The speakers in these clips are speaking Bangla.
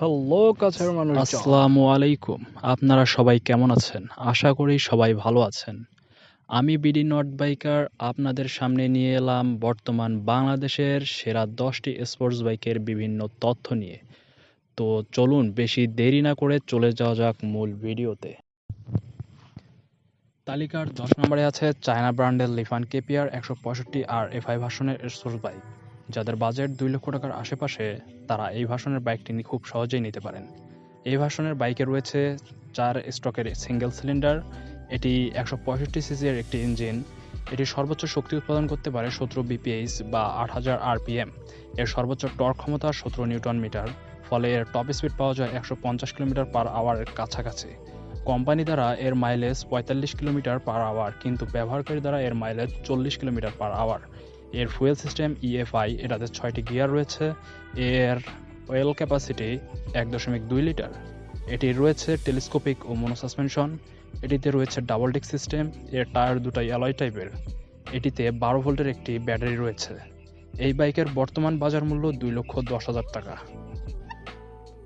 হ্যালো কাছের মানুষজন। আসসালামু আলাইকুম। আপনারা সবাই কেমন আছেন? আশা করি সবাই ভালো আছেন। আমি বিডি নট বাইকার আপনাদের সামনে নিয়ে এলাম বর্তমান বাংলাদেশের সেরা ১০টি স্পোর্টস বাইকের বিভিন্ন তথ্য নিয়ে। তো চলুন বেশি দেরি না করে চলে যাওয়া যাক মূল ভিডিওতে। তালিকার ১০ নম্বরে আছে চায়না ব্র্যান্ডের লিফান কেপিআর ১৬৫ আর এফআই ভার্সনের স্পোর্টস বাইক। যাদের বাজেট ২ লক্ষ টাকার আশেপাশে তারা এই ভার্সনের বাইকটি খুব সহজেই নিতে পারেন। এই ভার্সনের বাইকে রয়েছে ৪ স্ট্রোকের সিঙ্গেল সিলিন্ডার। এটি ১৬৫ সিসির একটি ইঞ্জিন। এটি সর্বোচ্চ শক্তি উৎপাদন করতে পারে ১৭ বিপিএইচ বা ৮০০০ আরপিএম। এর সর্বোচ্চ টর্ক ক্ষমতা ১৭ নিউটন মিটার। ফলে এর টপ স্পিড পাওয়া যায় ১৫০ কিলোমিটার পার আওয়ারের কাছাকাছি। কোম্পানি দ্বারা এর মাইলেজ ৪৫ কিলোমিটার পার আওয়ার, কিন্তু ব্যবহারকারী দ্বারা এর মাইলেজ ৪০ কিলোমিটার পার আওয়ার। এর ফুয়েল সিস্টেম ইএফআই, এটাতে ৬টি গিয়ার রয়েছে। এর অয়েল ক্যাপাসিটি ১.২ লিটার। এটির রয়েছে টেলিস্কোপিক ও মোনো সাসপেনশন। এটিতে রয়েছে ডাবল ডিস্ক সিস্টেম। এর টায়ার দুটাই অ্যালয় টাইপের। এটিতে ১২ ভোল্টের একটি ব্যাটারি রয়েছে। এই বাইকের বর্তমান বাজার মূল্য ২,১০,০০০ টাকা।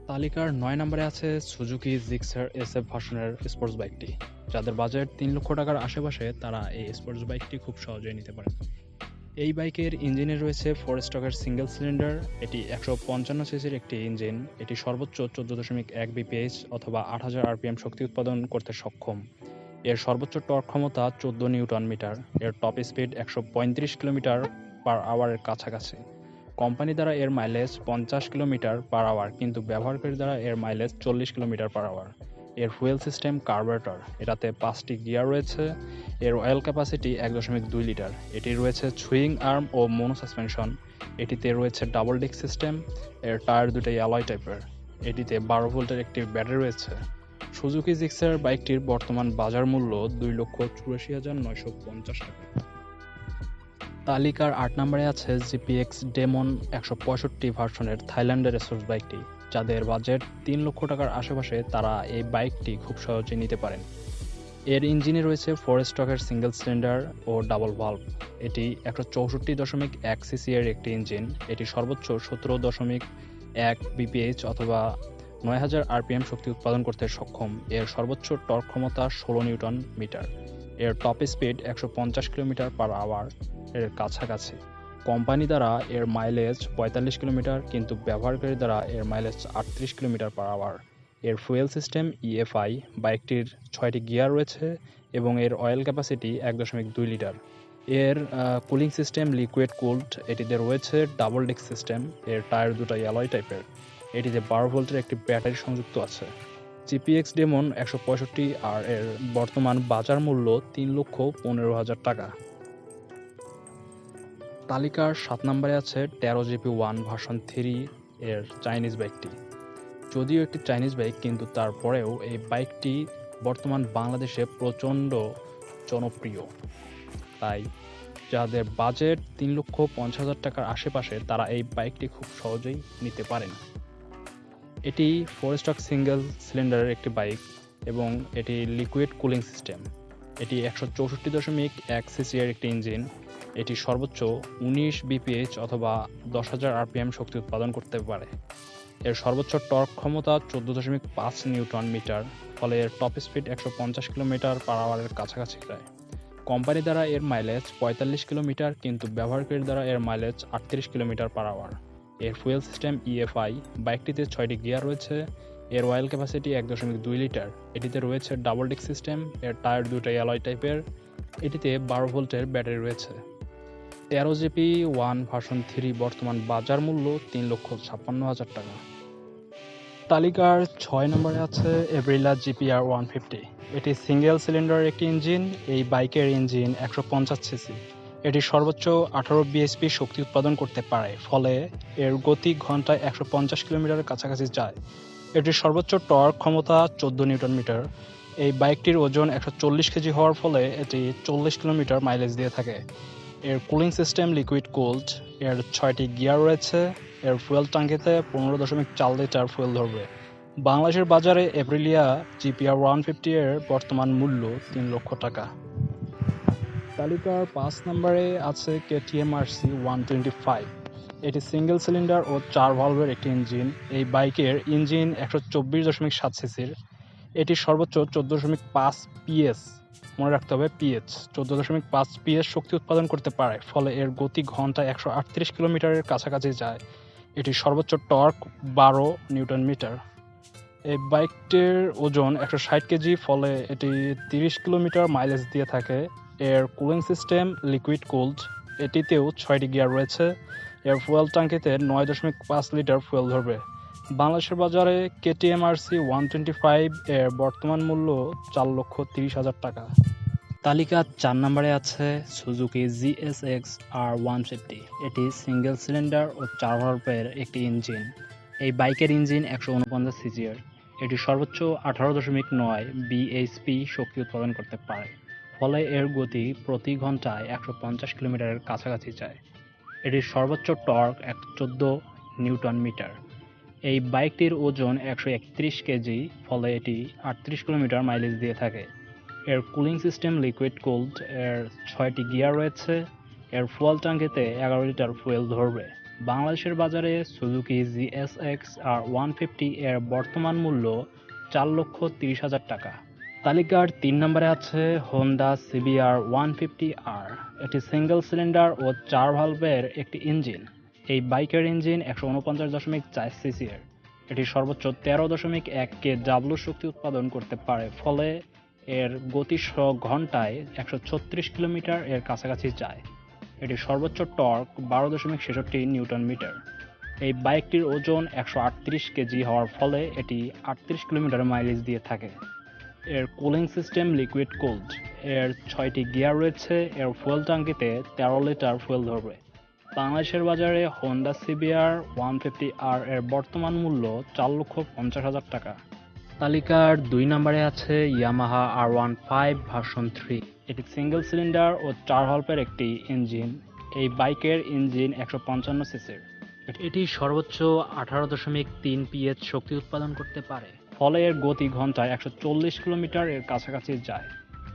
তালিকার ৯ নম্বরে আছে সুজুকি জিক্সার এসএফ ভার্সনের স্পোর্টস বাইকটি। যাদের বাজেট ৩ লক্ষ টাকার আশেপাশে তারা এই স্পোর্টস বাইকটি খুব সহজেই নিতে পারেন। এই বাইকের ইঞ্জিনে রয়েছে 4 স্ট্রোকের সিঙ্গেল সিলিন্ডার। এটি ১৫৫ সিসির একটি ইঞ্জিন। এটি সর্বোচ্চ ১৪.১ বিপিএইচ অথবা ৮০০০ আরপিএম শক্তি উৎপাদন করতে সক্ষম। এর সর্বোচ্চ টর্ক ক্ষমতা ১৪ নিউটন মিটার। এর টপ স্পিড ১৩৫ কিলোমিটার পার আওয়ারের কাছাকাছি। কোম্পানি দ্বারা এর মাইলেজ ৫০ কিলোমিটার পার আওয়ার, কিন্তু ব্যবহারকারী দ্বারা এর মাইলেজ ৪০ কিলোমিটার পার আওয়ার। এর ফুয়েল সিস্টেম কার্বোরেটর। এটাতে ৫টি গিয়ার রয়েছে। এর অয়েল ক্যাপাসিটি ১.২ লিটার। এটি রয়েছে সুইং আর্ম ও মোনো সাসপেনশন। এটিতে রয়েছে ডাবল ডিস্ক সিস্টেম। এর টায়ার দুটাই অ্যালয় টাইপের। এটিতে ১২ ভোল্টের একটি ব্যাটারি রয়েছে। সুজুকি জিক্সার বাইকটির বর্তমান বাজার মূল্য ২,৮৪,৯৫০ টাকা। তালিকার ৮ নম্বরে আছে জিপিএক্স ডেমন ১৬৫ ভার্সনের থাইল্যান্ডের স্পোর্টস বাইকটি। যাদের বাজেট ৩ লক্ষ টাকার আশেপাশে তারা এই বাইকটি খুব সহজে নিতে পারেন। এর ইঞ্জিনে রয়েছে 4 স্ট্রোকের single cylinder O double valve. এটি ১৬৪.১ সিসি এর একটি ইঞ্জিন। এটি সর্বোচ্চ ১৭.১ বিপিএইচ অথবা ৯০০০ আরপিএম শক্তি উৎপাদন করতে সক্ষম। এর সর্বোচ্চ টর্ক ক্ষমতা ১৬ নিউটন মিটার। এর top speed ১৫০ kilometre per hour এর কাছাকাছি। কোম্পানি দ্বারা এর মাইলেজ ৪৫ কিলোমিটার, কিন্তু ব্যবহারকারী দ্বারা এর মাইলেজ ৩৮ কিলোমিটার পার আওয়ার। এর ফুয়েল সিস্টেম ইএফআই। বাইকটির ৬টি গিয়ার রয়েছে এবং এর অয়েল ক্যাপাসিটি ১.২ লিটার। এর কুলিং সিস্টেম লিকুইড কুলড। এটিতে রয়েছে ডাবল ডিস্ক সিস্টেম। এর টায়ার দুটাই অ্যালয় টাইপের। এটিতে ১২ ভোল্টের একটি ব্যাটারি সংযুক্ত আছে। জিপিএক্স ডেমন ১৬৫ আর এর বর্তমান বাজার মূল্য ৩,১৫,০০০ টাকা। তালিকার ৭ নম্বরে আছে টেরো জিপি-1 ভার্সন 3 এর চাইনিজ বাইকটি। যদিও একটি চাইনিজ বাইক, কিন্তু তারপরেও এই বাইকটি বর্তমান বাংলাদেশে প্রচণ্ড জনপ্রিয়। তাই যাদের বাজেট ৩,৫০,০০০ টাকার আশেপাশে তারা এই বাইকটি খুব সহজেই নিতে পারেন। এটি 4 স্ট্রোক সিঙ্গেল সিলিন্ডারের একটি বাইক এবং এটি লিকুইড কুলিং সিস্টেম। এটি ১৬৪.১ সিসি এর একটি ইঞ্জিন। এটি সর্বোচ্চ ১৯ বিপিএইচ অথবা ১০,০০০ আরপিএম শক্তি উৎপাদন করতে পারে। এর সর্বোচ্চ টর্ক ক্ষমতা ১৪.৫ নিউটন মিটার। ফলে এর টপ স্পিড ১৫০ কিলোমিটার পার আওয়ারের কাছাকাছি যায়। কোম্পানি দ্বারা এর মাইলেজ ৪৫ কিলোমিটার, কিন্তু ব্যবহারকারীর দ্বারা এর মাইলেজ ৩৮ কিলোমিটার পার আওয়ার। এর ফুয়েল সিস্টেম ইএফআই। বাইকটিতে ৬টি গিয়ার রয়েছে। এর অয়েল ক্যাপাসিটি ১.২ লিটার। এটিতে রয়েছে ডাবল ডিস্ক সিস্টেম। এর টায়ার দুটাই অ্যালয় টাইপের। এটিতে ১২ ভোল্টের ব্যাটারি রয়েছে। টেরো জিপি-1 ভার্সন 3 বর্তমান বাজার মূল্য ৩,৫৬,০০০ টাকা। তালিকার ৬ নম্বরে আছে এব্রিলা জিপিআর 150। এটি সিঙ্গেল সিলিন্ডারের একটি ইঞ্জিন। এই বাইকের ইঞ্জিন ১৫০ সিসি। এটি সর্বোচ্চ ১৮ বিএসপি শক্তি উৎপাদন করতে পারে। ফলে এর গতি ঘন্টায় ১৫০ কিলোমিটারের কাছাকাছি যায়। এটির সর্বোচ্চ টর্ক ক্ষমতা ১৪ নিউটন মিটার। এই বাইকটির ওজন ১৪০ কেজি হওয়ার ফলে এটি ৪০ কিলোমিটার মাইলেজ দিয়ে থাকে। এর কুলিং সিস্টেম লিকুইড কুলড। এর ৬টি গিয়ার রয়েছে। এর ফুয়েল ট্যাঙ্কিতে ১৫.৪ লিটার ফুয়েল ধরবে। বাংলাদেশের বাজারে এপ্রিলিয়া জিপিআর 150 এর বর্তমান মূল্য ৩ লক্ষ টাকা। তালিকার ৫ নম্বরে আছে কেটিএম আরসি 125। এটি সিঙ্গেল সিলিন্ডার ও 4 ভালভের একটি ইঞ্জিন। এই বাইকের ইঞ্জিন 124.7 সিসির। এটি সর্বোচ্চ 14.5 পিএস, মনে রাখতে হবে পিএস, 14.5 পিএস শক্তি উৎপাদন করতে পারে, ফলে এর গতি ঘন্টায় 138 কিলোমিটারের কাছাকাছি যায়। এটি সর্বোচ্চ টর্ক 12 নিউটন মিটার। এই বাইকটির ওজন 160 কেজি, ফলে এটি 30 কিলোমিটার মাইলেজ দিয়ে থাকে। এর কুলিং সিস্টেম লিকুইড কুলড। এটিতেও 6টি গিয়ার রয়েছে। এর ফুয়েল ট্যাঙ্কিতে 9.5 লিটার ফুয়েল ধরবে। বাংলাদেশের বাজারে কেটিএম আরসি 125 এর বর্তমান মূল্য 4,30,000 টাকা। তালিকার 4 নম্বরে আছে সুজুকি জিএসএক্স R150। এটি সিঙ্গেল সিলিন্ডার ও 4 ভালভের একটি ইঞ্জিন। এই বাইকের ইঞ্জিন 149 সিসির। এটি সর্বোচ্চ 18.9 বিএইচপি শক্তি উৎপাদন করতে পারে, ফলে এর গতি প্রতি ঘন্টায় 150 কিলোমিটারের কাছাকাছি যায়। এটির সর্বোচ্চ টর্ক 114 নিউটন মিটার। এই বাইকটির ওজন 131 কেজি, ফলে এটি 38 কিলোমিটার মাইলেজ দিয়ে থাকে। এর কুলিং সিস্টেম লিকুইড কুলড। এর 6টি গিয়ার রয়েছে। এর ফুয়েল ট্যাঙ্কিতে 11 লিটার ফুয়েল ধরবে। বাংলাদেশের বাজারে সুজুকি জিএসএক্স R150 এর বর্তমান মূল্য 4,30,000 টাকা। তালিকার 3 নম্বরে আছে হোন্ডা সিবিআর 150R। এটি সিঙ্গেল সিলিন্ডার ও 4 ভালভের একটি ইঞ্জিন। এই বাইকের ইঞ্জিন 149.4 সিসি এর। এটি সর্বোচ্চ 13.1 কেডব্লিউ শক্তি উৎপাদন করতে পারে, ফলে এর গতি ঘন্টায় 136 কিলোমিটার এর কাছাকাছি যায়। এটি সর্বোচ্চ টর্ক 12.66 নিউটন মিটার। এই বাইকটির ওজন 138 কেজি হওয়ার ফলে এটি 38 কিলোমিটার মাইলেজ দিয়ে থাকে। এর কুলিং সিস্টেম লিকুইড কুলড। এর 6টি গিয়ার রয়েছে। এর ফুয়েল ট্যাঙ্কিতে 13 লিটার ফুয়েল ধরবে। বাংলাদেশের বাজারে হোন্ডা সিবিআর 150R এর বর্তমান মূল্য 4,50,000 টাকা। তালিকার 2 নম্বরে আছে ইয়ামাহা R15 ভার্সন 3। এটি সিঙ্গেল সিলিন্ডার ও 4 ভালভের একটি ইঞ্জিন। এই বাইকের ইঞ্জিন 155 সিসির। এটি সর্বোচ্চ 18.3 পিএস শক্তি উৎপাদন করতে পারে, ফলে এর গতি ঘন্টায় 140 কিলোমিটার এর কাছাকাছি যায়।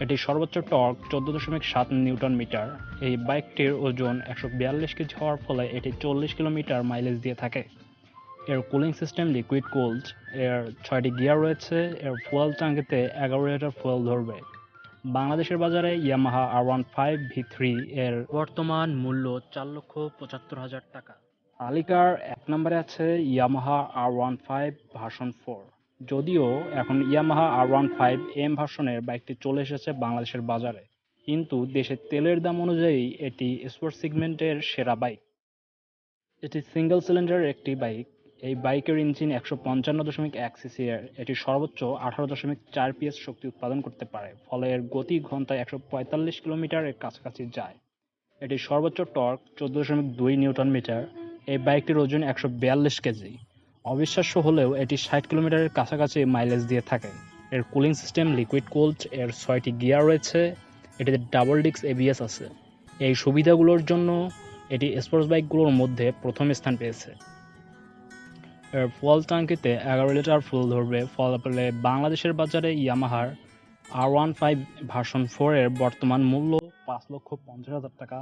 এটি সর্বোচ্চ টর্ক 14.7 নিউটন মিটার। এই বাইকটির ওজন 142 কেজি হওয়ার ফলে এটি 40 কিলোমিটার মাইলেজ দিয়ে থাকে। এর কুলিং সিস্টেম লিকুইড কুলড। এর 6টি গিয়ার রয়েছে। এর ফুয়েল ট্যাঙ্কিতে 11 লিটার ফুয়েল ধরবে। বাংলাদেশের বাজারে ইয়ামাহা R15 V3 এর বর্তমান মূল্য 4,75,000 টাকা। তালিকার 1 নম্বরে আছে ইয়ামাহা R15 ভার্সন 4। যদিও এখন ইয়ামাহা R15M ভার্সনের বাইকটি চলে এসেছে বাংলাদেশের বাজারে, কিন্তু দেশে তেলের দাম অনুযায়ী এটি স্পোর্টস সেগমেন্টের সেরা বাইক। এটি সিঙ্গেল সিলিন্ডারের একটি বাইক। এই বাইকের ইঞ্জিন 155.1 সিসি এর। এটি সর্বোচ্চ 18.4 পিএস শক্তি উৎপাদন করতে পারে, ফলে এর গতি ঘন্টায় 145 কিলোমিটার এর কাছাকাছি যায়। এটি সর্বোচ্চ টর্ক 14.2 নিউটন মিটার। এই বাইকটির ওজন 142 কেজি। অবিশ্বাস্য হলেও এটি 60 কিলোমিটারের কাছাকাছি মাইলেজ দিয়ে থাকে। এর কুলিং সিস্টেম লিকুইড কুলড। এর 6টি গিয়ার রয়েছে। এটিতে ডাবল ডিস্ক এবিএস আছে। এই সুবিধাগুলোর জন্য এটি স্পোর্টস বাইকগুলোর মধ্যে প্রথম স্থান পেয়েছে। এর ফুয়েল ট্যাঙ্কিতে 11 লিটার ফুয়েল ধরবে, ফলে বাংলাদেশের বাজারে ইয়ামাহার R15 ভার্সন 4 এর বর্তমান মূল্য 5,50,000 টাকা।